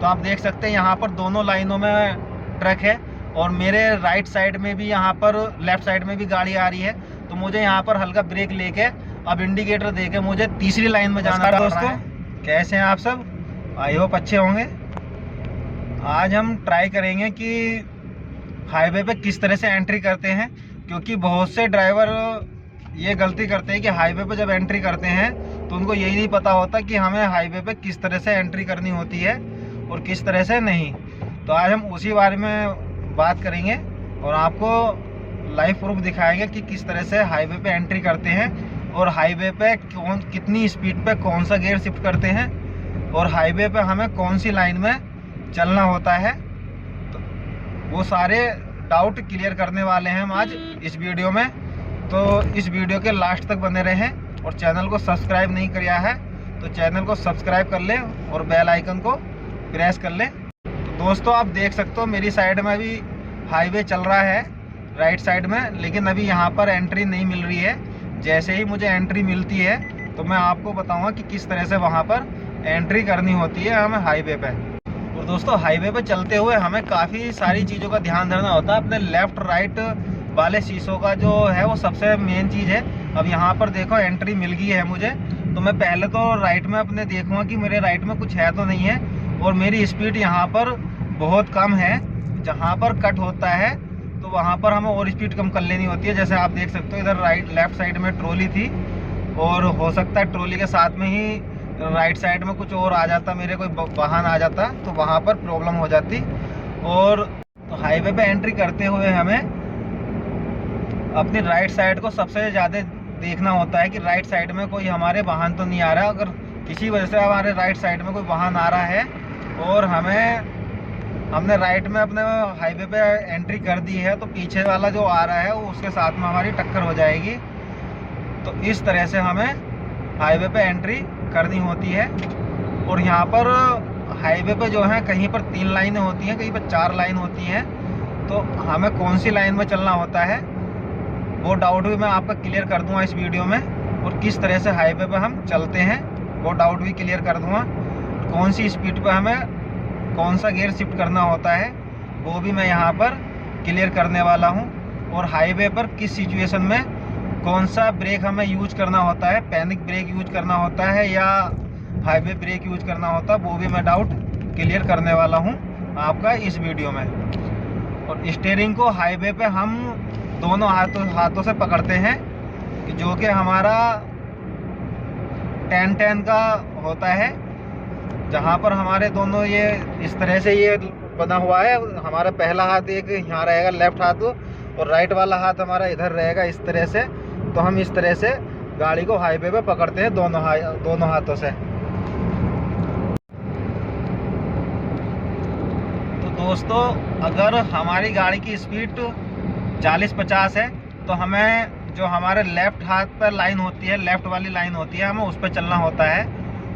तो आप देख सकते हैं यहाँ पर दोनों लाइनों में ट्रक है और मेरे राइट साइड में भी, यहाँ पर लेफ्ट साइड में भी गाड़ी आ रही है। तो मुझे यहाँ पर हल्का ब्रेक लेके अब इंडिकेटर देके मुझे तीसरी लाइन में जाना है। दोस्तों कैसे हैं आप सब? आई होप अच्छे होंगे। आज हम ट्राई करेंगे कि हाईवे पे किस तरह से एंट्री करते हैं, क्योंकि बहुत से ड्राइवर ये गलती करते हैं कि हाईवे पे जब एंट्री करते हैं तो उनको यही नहीं पता होता कि हमें हाईवे पे किस तरह से एंट्री करनी होती है और किस तरह से नहीं। तो आज हम उसी बारे में बात करेंगे और आपको लाइव प्रूफ दिखाएंगे कि किस तरह से हाईवे पे एंट्री करते हैं और हाईवे पे कितनी स्पीड पे कौन सा गियर शिफ्ट करते हैं और हाईवे पे हमें कौन सी लाइन में चलना होता है। तो वो सारे डाउट क्लियर करने वाले हैं हम आज इस वीडियो में। तो इस वीडियो के लास्ट तक बने रहें और चैनल को सब्सक्राइब नहीं किया है तो चैनल को सब्सक्राइब कर लें और बेल आइकन को प्रेस कर लें। तो दोस्तों आप देख सकते हो मेरी साइड में अभी हाईवे चल रहा है राइट साइड में, लेकिन अभी यहाँ पर एंट्री नहीं मिल रही है। जैसे ही मुझे एंट्री मिलती है तो मैं आपको बताऊँगा कि किस तरह से वहाँ पर एंट्री करनी होती है हमें हाईवे पे। और दोस्तों हाईवे पे चलते हुए हमें काफ़ी सारी चीज़ों का ध्यान रखना होता है। अपने लेफ़्ट राइट वाले शीशों का जो है वो सबसे मेन चीज़ है। अब यहाँ पर देखो एंट्री मिल गई है मुझे, तो मैं पहले तो राइट में अपने देखूँगा कि मेरे राइट में कुछ है तो नहीं है। और मेरी स्पीड यहाँ पर बहुत कम है, जहाँ पर कट होता है तो वहाँ पर हमें और स्पीड कम कर लेनी होती है। जैसे आप देख सकते हो इधर लेफ़्ट साइड में ट्रॉली थी और हो सकता है ट्रॉली के साथ में ही राइट साइड में कुछ और आ जाता, मेरे कोई वाहन आ जाता तो वहाँ पर प्रॉब्लम हो जाती। और तो हाईवे पे एंट्री करते हुए हमें अपनी राइट साइड को सबसे ज़्यादा देखना होता है कि राइट साइड में कोई हमारे वाहन तो नहीं आ रहा। अगर किसी वजह से हमारे राइट साइड में कोई वाहन आ रहा है और हमने राइट में अपने हाईवे पे एंट्री कर दी है तो पीछे वाला जो आ रहा है वो उसके साथ में हमारी टक्कर हो जाएगी। तो इस तरह से हमें हाईवे पे एंट्री करनी होती है। और यहाँ पर हाईवे पे जो है कहीं पर 3 लाइनें होती हैं, कहीं पर 4 लाइन होती हैं। तो हमें कौन सी लाइन में चलना होता है वो डाउट भी मैं आपका क्लियर कर दूंगा इस वीडियो में। और किस तरह से हाईवे पे हम चलते हैं वो डाउट भी क्लियर कर दूंगा। कौन सी स्पीड पे हमें कौन सा गियर शिफ्ट करना होता है वो भी मैं यहाँ पर क्लियर करने वाला हूँ। और हाईवे पर किस सिचुएशन में कौन सा ब्रेक हमें यूज करना होता है, पैनिक ब्रेक यूज करना होता है या हाईवे ब्रेक यूज करना होता है, वो भी मैं डाउट क्लियर करने वाला हूँ आपका इस वीडियो में। और स्टीयरिंग को हाईवे पे हम दोनों हाथों से पकड़ते हैं, जो कि हमारा 10-10 का होता है, जहाँ पर हमारे दोनों ये इस तरह से ये बना हुआ है। हमारा पहला हाथ एक यहाँ रहेगा लेफ्ट हाथ और राइट वाला हाथ हमारा इधर रहेगा इस तरह से। तो हम इस तरह से गाड़ी को हाईवे पे पकड़ते हैं दोनों हाथों से। तो दोस्तों अगर हमारी गाड़ी की स्पीड 40-50 है तो हमें जो हमारे लेफ़्ट हाथ पर लाइन होती है, लेफ़्ट वाली लाइन होती है, हमें उस पर चलना होता है।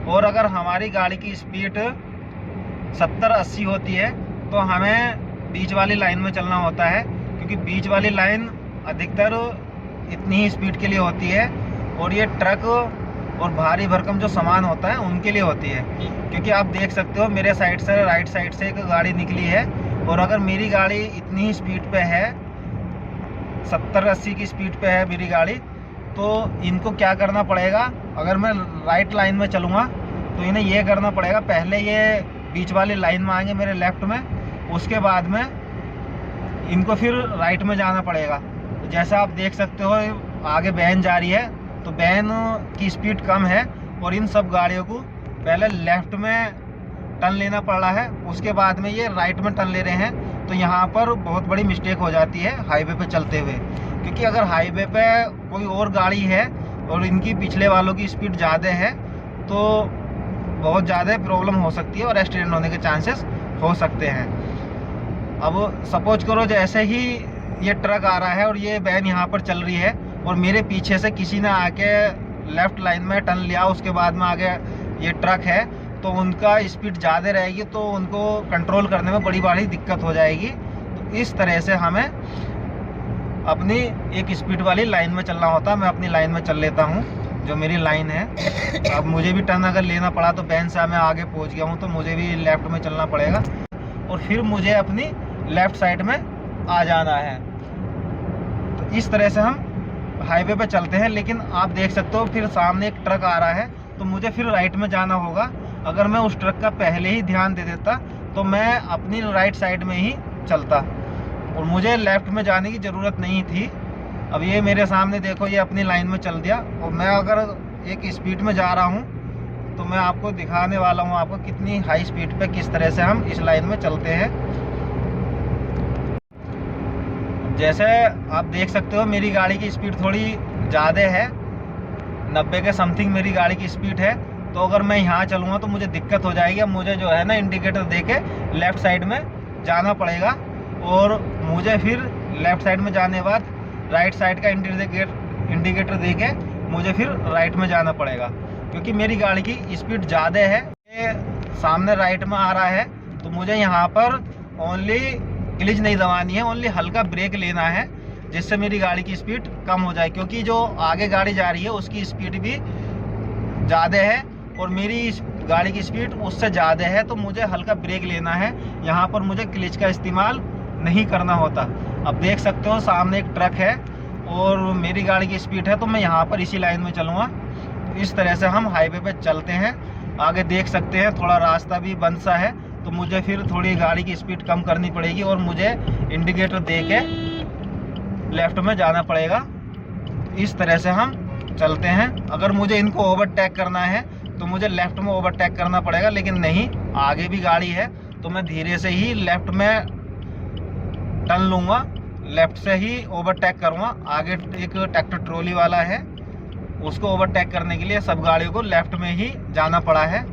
और अगर हमारी गाड़ी की स्पीड 70-80 होती है तो हमें बीच वाली लाइन में चलना होता है, क्योंकि बीच वाली लाइन अधिकतर इतनी ही स्पीड के लिए होती है और ये ट्रक और भारी भरकम जो सामान होता है उनके लिए होती है। क्योंकि आप देख सकते हो मेरे साइड से राइट साइड से एक गाड़ी निकली है और अगर मेरी गाड़ी इतनी ही स्पीड पे है, 70-80 की स्पीड पे है मेरी गाड़ी, तो इनको क्या करना पड़ेगा, अगर मैं राइट लाइन में चलूँगा तो इन्हें ये करना पड़ेगा, पहले ये बीच वाली लाइन में आएंगे मेरे लेफ़्ट में, उसके बाद में इनको फिर राइट में जाना पड़ेगा। तो जैसा आप देख सकते हो आगे वैन जा रही है तो वैन की स्पीड कम है और इन सब गाड़ियों को पहले लेफ़्ट में टर्न लेना पड़ रहा है, उसके बाद में ये राइट में टर्न ले रहे हैं। तो यहाँ पर बहुत बड़ी मिस्टेक हो जाती है हाईवे पे चलते हुए, क्योंकि अगर हाईवे पे कोई और गाड़ी है और इनकी पिछले वालों की स्पीड ज़्यादा है तो बहुत ज़्यादा प्रॉब्लम हो सकती है और एक्सीडेंट होने के चांसेस हो सकते हैं। अब सपोज करो जैसे ही ये ट्रक आ रहा है और ये वैन यहाँ पर चल रही है और मेरे पीछे से किसी ने आके लेफ़्ट लाइन में टर्न लिया, उसके बाद में आगे ये ट्रक है तो उनका स्पीड ज़्यादा रहेगी तो उनको कंट्रोल करने में बड़ी दिक्कत हो जाएगी। तो इस तरह से हमें अपनी एक स्पीड वाली लाइन में चलना होता है। मैं अपनी लाइन में चल लेता हूँ जो मेरी लाइन है। अब मुझे भी टर्न अगर लेना पड़ा तो बैंक से मैं आगे पहुंच गया हूं तो मुझे भी लेफ़्ट में चलना पड़ेगा और फिर मुझे अपनी लेफ़्ट साइड में आ जाना है। तो इस तरह से हम हाईवे पे चलते हैं। लेकिन आप देख सकते हो फिर सामने एक ट्रक आ रहा है तो मुझे फिर राइट में जाना होगा। अगर मैं उस ट्रक का पहले ही ध्यान दे देता तो मैं अपनी राइट साइड में ही चलता और मुझे लेफ़्ट में जाने की ज़रूरत नहीं थी। अब ये मेरे सामने देखो, ये अपनी लाइन में चल दिया और मैं अगर एक स्पीड में जा रहा हूँ तो मैं आपको दिखाने वाला हूँ आपको कितनी हाई स्पीड पे किस तरह से हम इस लाइन में चलते हैं। जैसे आप देख सकते हो मेरी गाड़ी की स्पीड थोड़ी ज़्यादा है, 90 के समथिंग मेरी गाड़ी की स्पीड है। तो अगर मैं यहाँ चलूँगा तो मुझे दिक्कत हो जाएगी। अब मुझे जो है ना इंडिकेटर दे के लेफ़्ट साइड में जाना पड़ेगा और मुझे फिर लेफ़्ट साइड में जाने के बाद राइट साइड का इंडिकेटर दे के मुझे फिर राइट में जाना पड़ेगा क्योंकि मेरी गाड़ी की स्पीड ज़्यादा है। ये सामने राइट में आ रहा है तो मुझे यहाँ पर ओनली क्लिच नहीं दबानी है, ओनली हल्का ब्रेक लेना है जिससे मेरी गाड़ी की स्पीड कम हो जाए क्योंकि जो आगे गाड़ी जा रही है उसकी स्पीड भी ज़्यादा है और मेरी गाड़ी की स्पीड उससे ज़्यादा है। तो मुझे हल्का ब्रेक लेना है, यहाँ पर मुझे क्लिच का इस्तेमाल नहीं करना होता। अब देख सकते हो सामने एक ट्रक है और मेरी गाड़ी की स्पीड है तो मैं यहाँ पर इसी लाइन में चलूँगा। इस तरह से हम हाईवे पे चलते हैं। आगे देख सकते हैं थोड़ा रास्ता भी बंद सा है तो मुझे फिर थोड़ी गाड़ी की स्पीड कम करनी पड़ेगी और मुझे इंडिकेटर दे के लेफ़्ट में जाना पड़ेगा। इस तरह से हम चलते हैं। अगर मुझे इनको ओवरटेक करना है तो मुझे लेफ़्ट में ओवरटेक करना पड़ेगा, लेकिन नहीं, आगे भी गाड़ी है तो मैं धीरे से ही लेफ़्ट में टर्न लूँगा, लेफ़्ट से ही ओवरटेक करूँगा। आगे एक ट्रैक्टर ट्रॉली वाला है, उसको ओवरटेक करने के लिए सब गाड़ियों को लेफ़्ट में ही जाना पड़ा है।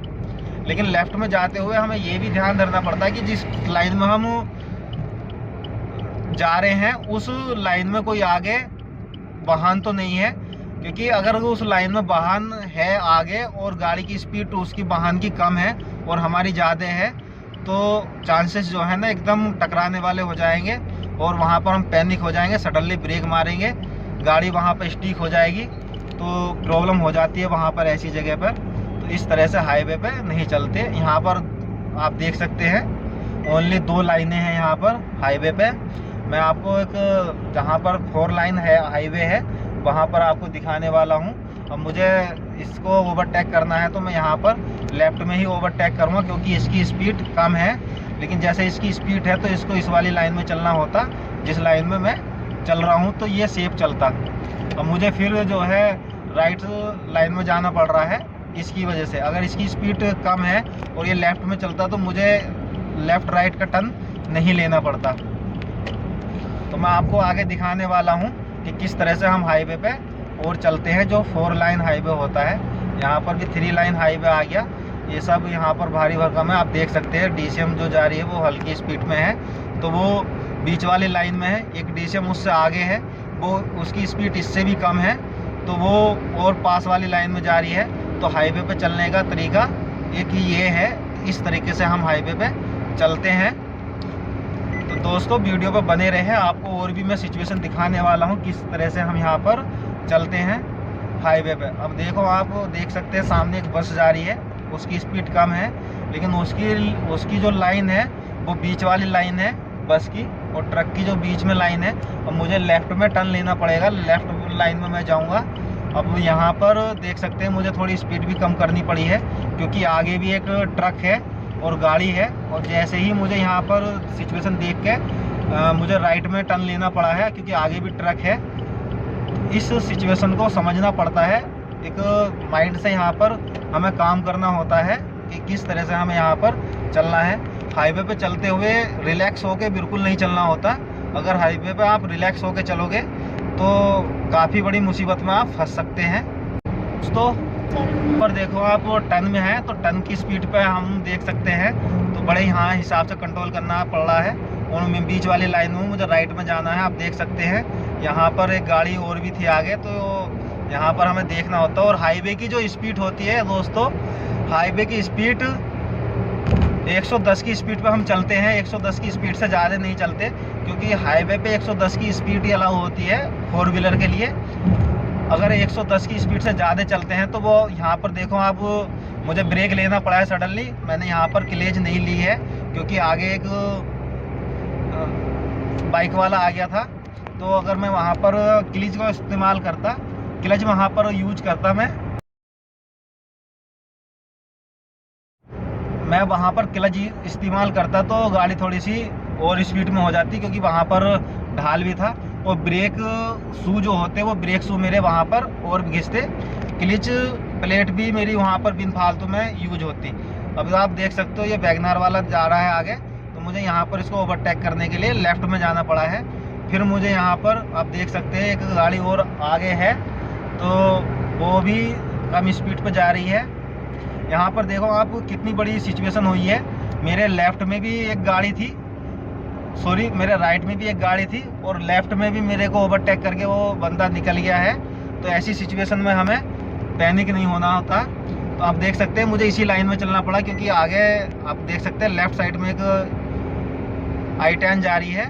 लेकिन लेफ़्ट में जाते हुए हमें ये भी ध्यान रखना पड़ता है कि जिस लाइन में हम जा रहे हैं उस लाइन में कोई आगे वाहन तो नहीं है, क्योंकि अगर उस लाइन में वाहन है आगे और गाड़ी की स्पीड उसकी वाहन की कम है और हमारी ज़्यादा है तो चांसेस जो है ना एकदम टकराने वाले हो जाएंगे और वहाँ पर हम पैनिक हो जाएंगे, सडनली ब्रेक मारेंगे, गाड़ी वहाँ पर स्टिक हो जाएगी तो प्रॉब्लम हो जाती है वहाँ पर ऐसी जगह पर। तो इस तरह से हाईवे पे नहीं चलते। यहाँ पर आप देख सकते हैं ओनली 2 लाइनें हैं यहाँ पर हाईवे पे। मैं आपको एक जहाँ पर 4 लाइन है हाईवे है वहाँ पर आपको दिखाने वाला हूँ। अब मुझे इसको ओवरटेक करना है तो मैं यहाँ पर लेफ़्ट में ही ओवरटेक करूँगा क्योंकि इसकी स्पीड कम है। लेकिन जैसे इसकी स्पीड है तो इसको इस वाली लाइन में चलना होता जिस लाइन में मैं चल रहा हूँ, तो ये सेफ चलता। अब मुझे फिर जो है राइट लाइन में जाना पड़ रहा है इसकी वजह से। अगर इसकी स्पीड कम है और ये लेफ़्ट में चलता तो मुझे लेफ़्ट राइट का टर्न नहीं लेना पड़ता। तो मैं आपको आगे दिखाने वाला हूँ कि किस तरह से हम हाईवे पे और चलते हैं। जो 4 लाइन हाईवे होता है, यहाँ पर भी 3 लाइन हाईवे आ गया। ये सब यहाँ पर भारी भरकम है, आप देख सकते हैं। DCM जो जा रही है वो हल्की स्पीड में है तो वो बीच वाली लाइन में है। एक DCM उससे आगे है, वो उसकी स्पीड इससे भी कम है तो वो और पास वाली लाइन में जा रही है। तो हाईवे पे चलने का तरीका एक ये है, इस तरीके से हम हाईवे पे चलते हैं। तो दोस्तों वीडियो पर बने रहे, आपको और भी मैं सिचुएशन दिखाने वाला हूँ किस तरह से हम यहाँ पर चलते हैं हाईवे पे। अब देखो, आप देख सकते हैं सामने एक बस जा रही है, उसकी स्पीड कम है लेकिन उसकी जो लाइन है वो बीच वाली लाइन है बस की, और ट्रक की जो बीच में लाइन है। और मुझे लेफ़्ट में टर्न लेना पड़ेगा, लेफ़्ट लाइन में मैं जाऊँगा। अब यहाँ पर देख सकते हैं मुझे थोड़ी स्पीड भी कम करनी पड़ी है क्योंकि आगे भी एक ट्रक है और गाड़ी है। और जैसे ही मुझे यहाँ पर सिचुएशन देख के मुझे राइट में टर्न लेना पड़ा है क्योंकि आगे भी ट्रक है। इस सिचुएशन को समझना पड़ता है, एक माइंड से यहाँ पर हमें काम करना होता है कि किस तरह से हमें यहाँ पर चलना है। हाईवे पे चलते हुए रिलैक्स होके बिल्कुल नहीं चलना होता। अगर हाईवे पे आप रिलैक्स होके चलोगे तो काफ़ी बड़ी मुसीबत में आप फंस सकते हैं। दोस्तों पर देखो, आप टर्न में है तो टर्न की स्पीड पे हम देख सकते हैं तो बड़े यहाँ हिसाब से कंट्रोल करना पड़ रहा है। और मैं बीच वाली लाइन में मुझे राइट में जाना है। आप देख सकते हैं यहाँ पर एक गाड़ी और भी थी आगे, तो यहाँ पर हमें देखना होता है। और हाईवे की जो स्पीड होती है दोस्तों, हाईवे की स्पीड 110 की स्पीड पे हम चलते हैं। 110 की स्पीड से ज़्यादा नहीं चलते क्योंकि हाईवे पे 110 की स्पीड ही अलाउ होती है 4 व्हीलर के लिए। अगर 110 की स्पीड से ज़्यादा चलते हैं तो वो यहाँ पर देखो आप, मुझे ब्रेक लेना पड़ा है सडनली। मैंने यहाँ पर क्लेच नहीं ली है क्योंकि आगे एक बाइक वाला आ गया था। तो अगर मैं वहाँ पर क्लीच का इस्तेमाल करता, क्लच वहाँ पर यूज करता, मैं वहाँ पर क्लच इस्तेमाल करता तो गाड़ी थोड़ी सी और स्पीड में हो जाती, क्योंकि वहाँ पर ढाल भी था और ब्रेक शू जो होते वो ब्रेक शू मेरे वहाँ पर और घिसते, क्लिच प्लेट भी मेरी वहाँ पर बिन फालतू में यूज होती। अब आप देख सकते हो ये वैगनार वाला जा रहा है आगे, तो मुझे यहाँ पर इसको ओवरटेक करने के लिए लेफ़्ट में जाना पड़ा है। फिर मुझे यहाँ पर आप देख सकते हैं एक गाड़ी और आगे है, तो वो भी कम स्पीड पर जा रही है। यहाँ पर देखो आप कितनी बड़ी सिचुएशन हुई है। मेरे लेफ़्ट में भी एक गाड़ी थी, सॉरी मेरे राइट में भी एक गाड़ी थी, और लेफ़्ट में भी मेरे को ओवरटेक करके वो बंदा निकल गया है। तो ऐसी सिचुएशन में हमें पैनिक नहीं होना होता। तो आप देख सकते हैं मुझे इसी लाइन में चलना पड़ा, क्योंकि आगे आप देख सकते हैं लेफ़्ट साइड में एक I-10 जा रही है,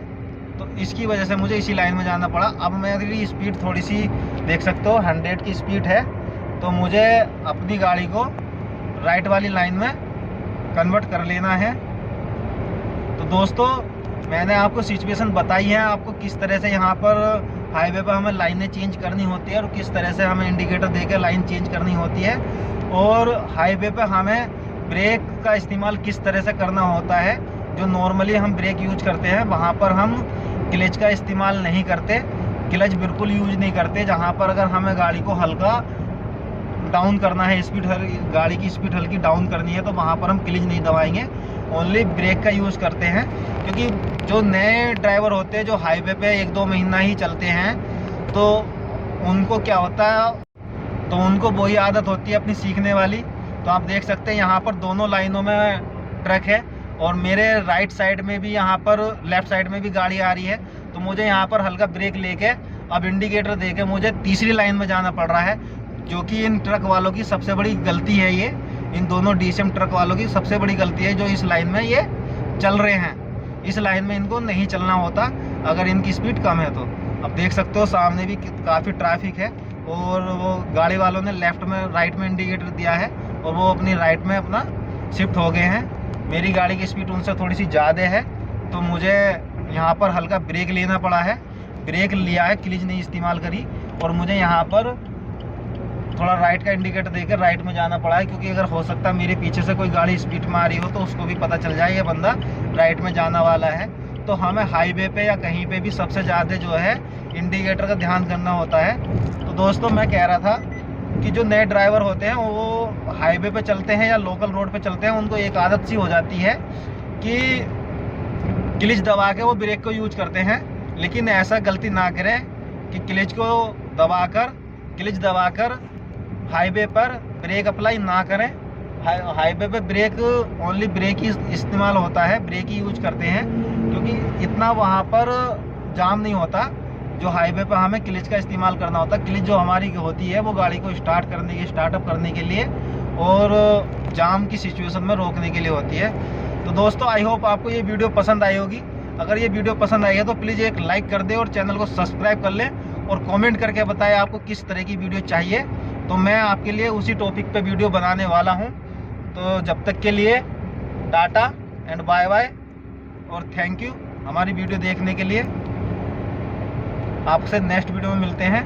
तो इसकी वजह से मुझे इसी लाइन में जाना पड़ा। अब मेरी स्पीड थोड़ी सी देख सकते हो 100 की स्पीड है, तो मुझे अपनी गाड़ी को राइट वाली लाइन में कन्वर्ट कर लेना है। तो दोस्तों मैंने आपको सिचुएशन बताई है, आपको किस तरह से यहाँ पर हाईवे पर हमें लाइनें चेंज करनी होती है और किस तरह से हमें इंडिकेटर देकर लाइन चेंज करनी होती है, और हाईवे पर हमें ब्रेक का इस्तेमाल किस तरह से करना होता है। जो नॉर्मली हम ब्रेक यूज करते हैं वहाँ पर हम क्लच का इस्तेमाल नहीं करते, क्लच बिल्कुल यूज नहीं करते। जहाँ पर अगर हमें गाड़ी को हल्का डाउन करना है, स्पीड गाड़ी की स्पीड हल्की डाउन करनी है, तो वहाँ पर हम क्लच नहीं दबाएंगे, ओनली ब्रेक का यूज़ करते हैं। क्योंकि जो नए ड्राइवर होते हैं जो हाईवे पे 1-2 महीना ही चलते हैं, तो उनको क्या होता है, तो उनको वही आदत होती है अपनी सीखने वाली। तो आप देख सकते हैं यहाँ पर दोनों लाइनों में ट्रक है, और मेरे राइट साइड में भी यहाँ पर लेफ़्ट साइड में भी गाड़ी आ रही है। तो मुझे यहाँ पर हल्का ब्रेक लेके अब इंडिकेटर देके मुझे तीसरी लाइन में जाना पड़ रहा है, जो कि इन ट्रक वालों की सबसे बड़ी गलती है। ये इन दोनों DCM ट्रक वालों की सबसे बड़ी गलती है जो इस लाइन में ये चल रहे हैं। इस लाइन में इनको नहीं चलना होता अगर इनकी स्पीड कम है तो। अब देख सकते हो सामने भी काफ़ी ट्रैफिक है, और वो गाड़ी वालों ने लेफ़्ट में राइट में इंडिकेटर दिया है और वो अपनी राइट में अपना शिफ्ट हो गए हैं। मेरी गाड़ी की स्पीड उनसे थोड़ी सी ज़्यादा है, तो मुझे यहाँ पर हल्का ब्रेक लेना पड़ा है। ब्रेक लिया है, क्लच नहीं इस्तेमाल करी, और मुझे यहाँ पर थोड़ा राइट का इंडिकेटर देकर राइट में जाना पड़ा है, क्योंकि अगर हो सकता है मेरे पीछे से कोई गाड़ी स्पीड में आ रही हो तो उसको भी पता चल जाए ये बंदा राइट में जाना वाला है। तो हमें हाईवे पे या कहीं पे भी सबसे ज़्यादा जो है इंडिकेटर का ध्यान करना होता है। तो दोस्तों मैं कह रहा था कि जो नए ड्राइवर होते हैं वो हाईवे पे चलते हैं या लोकल रोड पे चलते हैं, उनको एक आदत सी हो जाती है कि क्लच दबा के वो ब्रेक को यूज करते हैं। लेकिन ऐसा गलती ना करें कि क्लच दबाकर हाईवे पर ब्रेक अप्लाई ना करें। हाईवे पे ब्रेक ओनली ब्रेक ही इस्तेमाल होता है, ब्रेक ही यूज करते हैं, क्योंकि इतना वहाँ पर जाम नहीं होता जो हाईवे पर हमें क्लच का इस्तेमाल करना होता है। क्लच जो हमारी होती है वो गाड़ी को स्टार्टअप करने के लिए और जाम की सिचुएशन में रोकने के लिए होती है। तो दोस्तों आई होप आपको ये वीडियो पसंद आई होगी। अगर ये वीडियो पसंद आई है तो प्लीज़ एक लाइक कर दें और चैनल को सब्सक्राइब कर लें, और कमेंट करके बताएं आपको किस तरह की वीडियो चाहिए, तो मैं आपके लिए उसी टॉपिक पे वीडियो बनाने वाला हूँ। तो जब तक के लिए टाटा एंड बाय बाय, और थैंक यू हमारी वीडियो देखने के लिए। आपसे नेक्स्ट वीडियो में मिलते हैं।